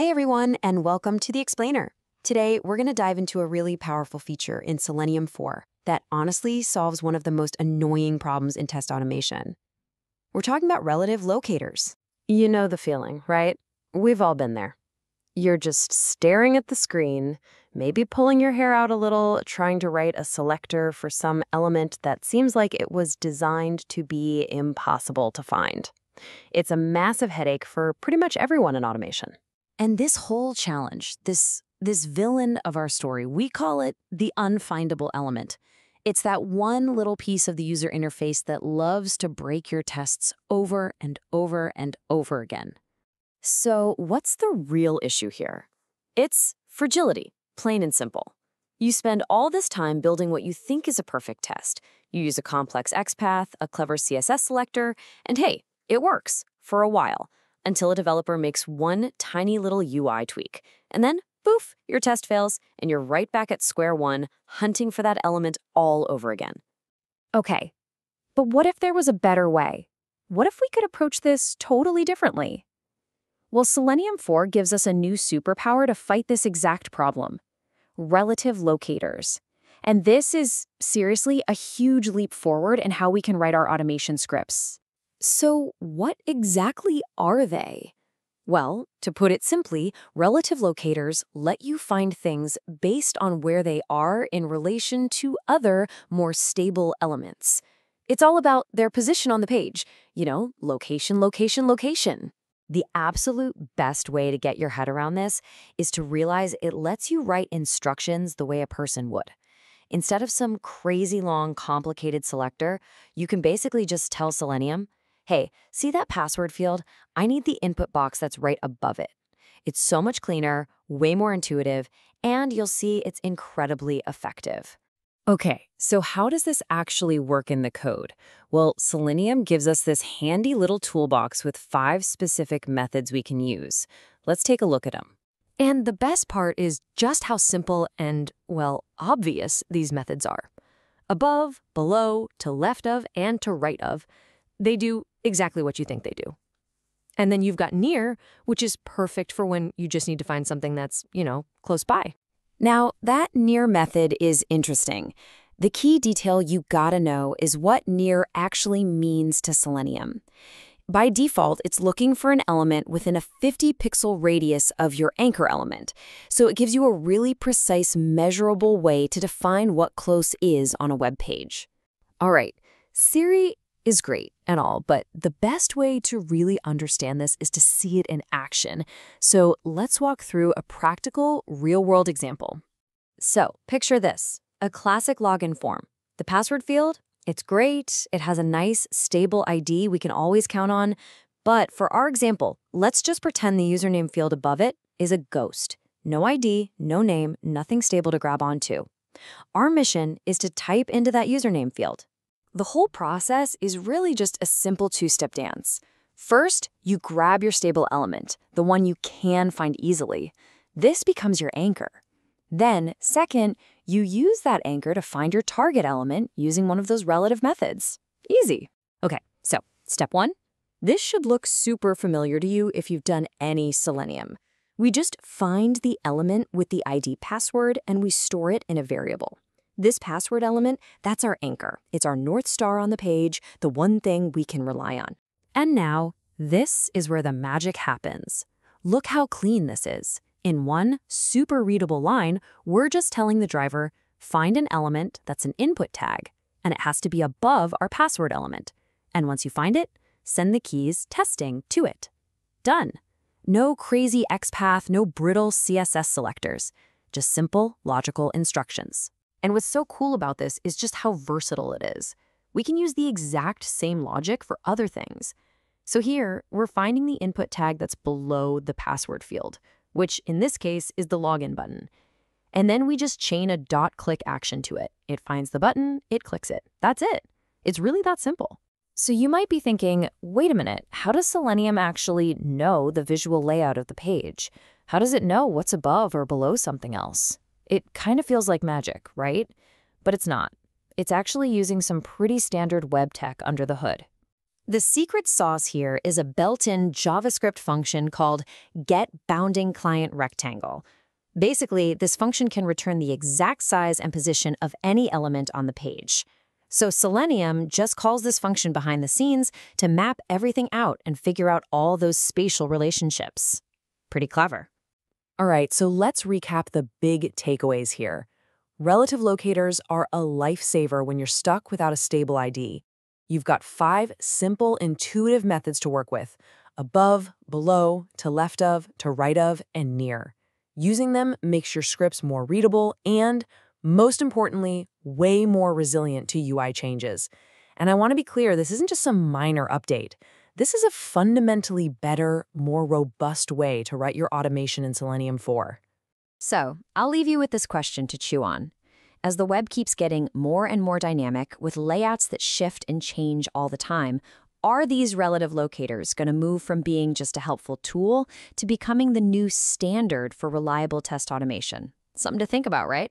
Hey everyone, and welcome to The Explainer. Today, we're going to dive into a really powerful feature in Selenium 4 that honestly solves one of the most annoying problems in test automation. We're talking about relative locators. You know the feeling, right? We've all been there. You're just staring at the screen, maybe pulling your hair out a little, trying to write a selector for some element that seems like it was designed to be impossible to find. It's a massive headache for pretty much everyone in automation. And this whole challenge, this villain of our story, we call it the unfindable element. It's that one little piece of the user interface that loves to break your tests over and over and over again. So what's the real issue here? It's fragility, plain and simple. You spend all this time building what you think is a perfect test. You use a complex XPath, a clever CSS selector, and hey, it works for a while, until a developer makes one tiny little UI tweak. And then, poof, your test fails, and you're right back at square one, hunting for that element all over again. Okay, but what if there was a better way? What if we could approach this totally differently? Well, Selenium 4 gives us a new superpower to fight this exact problem: relative locators. And this is, seriously, a huge leap forward in how we can write our automation scripts. So what exactly are they? Well, to put it simply, relative locators let you find things based on where they are in relation to other, more stable elements. It's all about their position on the page. Location, location, location. The absolute best way to get your head around this is to realize it lets you write instructions the way a person would. Instead of some crazy long, complicated selector, you can basically just tell Selenium, hey, see that password field? I need the input box that's right above it. It's so much cleaner, way more intuitive, and you'll see it's incredibly effective. Okay, so how does this actually work in the code? Well, Selenium gives us this handy little toolbox with 5 specific methods we can use. Let's take a look at them. And the best part is just how simple and, well, obvious these methods are. Above, below, to left of, and to right of, they do exactly what you think they do. And then you've got near, which is perfect for when you just need to find something that's, close by. Now, that near method is interesting. The key detail you gotta know is what near actually means to Selenium. By default, it's looking for an element within a 50-pixel radius of your anchor element. So it gives you a really precise, measurable way to define what close is on a web page. All right, Siri is great and all, but the best way to really understand this is to see it in action. So let's walk through a practical, real-world example. So picture this, a classic login form. The password field, it's great. It has a nice, stable ID we can always count on. But for our example, let's just pretend the username field above it is a ghost. No ID, no name, nothing stable to grab onto. Our mission is to type into that username field. The whole process is really just a simple 2-step dance. First, you grab your stable element, the one you can find easily. This becomes your anchor. Then, second, you use that anchor to find your target element using one of those relative methods. Easy. Okay, so step 1. This should look super familiar to you if you've done any Selenium. We just find the element with the ID password and we store it in a variable. This password element, that's our anchor. It's our North Star on the page, the one thing we can rely on. And now, this is where the magic happens. Look how clean this is. In one super readable line, we're just telling the driver, find an element that's an input tag, and it has to be above our password element. And once you find it, send the keys testing to it. Done. No crazy XPath, no brittle CSS selectors. Just simple, logical instructions. And what's so cool about this is just how versatile it is. We can use the exact same logic for other things. So here, we're finding the input tag that's below the password field, which in this case is the login button. And then we just chain a .click action to it. It finds the button, it clicks it. That's it. It's really that simple. So you might be thinking, wait a minute, how does Selenium actually know the visual layout of the page? How does it know what's above or below something else? It kind of feels like magic, right? But it's not. It's actually using some pretty standard web tech under the hood. The secret sauce here is a built-in JavaScript function called getBoundingClientRectangle. Basically, this function can return the exact size and position of any element on the page. So Selenium just calls this function behind the scenes to map everything out and figure out all those spatial relationships. Pretty clever. All right, so let's recap the big takeaways here. Relative locators are a lifesaver when you're stuck without a stable ID. You've got 5 simple, intuitive methods to work with: above, below, to left of, to right of, and near. Using them makes your scripts more readable and, most importantly, way more resilient to UI changes. And I want to be clear, this isn't just some minor update. This is a fundamentally better, more robust way to write your automation in Selenium 4. So, I'll leave you with this question to chew on. As the web keeps getting more and more dynamic, with layouts that shift and change all the time, are these relative locators going to move from being just a helpful tool to becoming the new standard for reliable test automation? Something to think about, right?